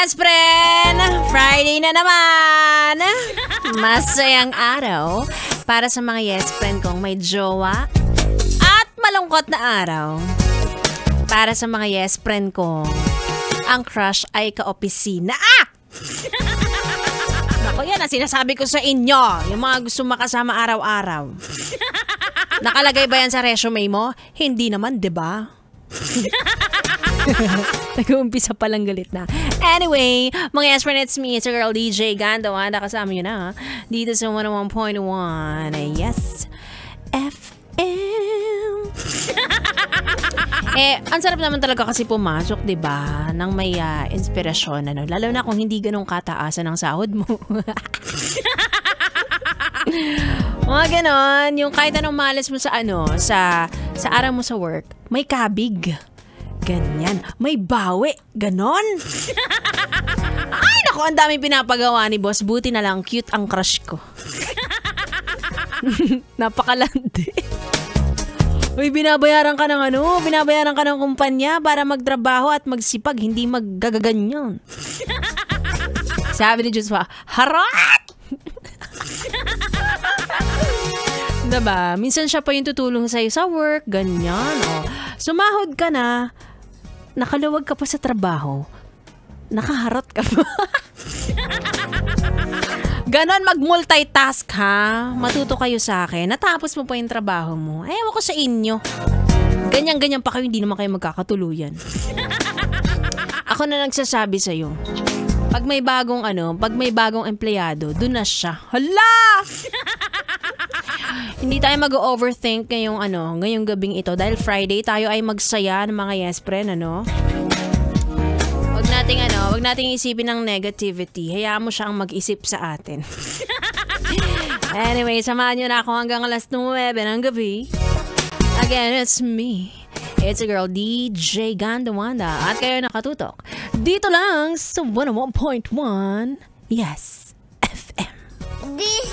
yes, friend! Friday na naman! Masayang araw para sa mga yes, friend kong may jowa at malungkot na araw para sa mga yes, friend kong ang crush ay ka-opisina. Naku, yan ang sinasabi ko sa inyo. Yung mga gusto makasama araw-araw. Nakalagay ba yan sa resume mo? Hindi naman, diba? Nag-uumpisa palang galit na. Anyway, mga yes friend, it's me. It's your girl DJ Gando. Kasama nyo na dito sa 101.1. Yes, FM. Ang sarap naman talaga kasi pumasok, diba? Nang may inspirasyon. Lalo na kung hindi ganun kataasan ang sahod mo. Mga ganon. Yung kahit anong malas mo sa sa araw mo sa work, may kabig. Ganyan. May bawi. Ganon. Ay, naku, ang daming pinapagawa ni boss. Buti na lang, cute ang crush ko. Napakalandi. Uy, binabayaran ka ng kumpanya para magtrabaho at magsipag, hindi maggagaganyan. Sabi ni Joshua, harat! Diba? Minsan siya pa yung tutulong sa'yo sa work, ganyan. Sumahod ka na, nakaluwag ka pa sa trabaho, nakaharot ka pa. Ganon, mag-multitask ha. Matuto kayo sa akin. Natapos mo pa yung trabaho mo. Ewan ko sa inyo. Ganyan-ganyan pa kayo, hindi naman kayo magkakatuluyan. Ako na nagsasabi sa'yo. Pag may bagong empleyado, dun na siya. Hala! Hindi tayo mag-overthink ngayong gabing ito. Dahil Friday, tayo ay magsaya ng mga yes friend, Wag nating isipin ng negativity. Hayaan mo siyang mag-isip sa atin. Anyway, samahan nyo na ako hanggang alas 9 ng gabi. Again, it's me. It's a girl, DJ Gandawanda. At kayo nakatutok dito lang sa 101.1 Yes FM. This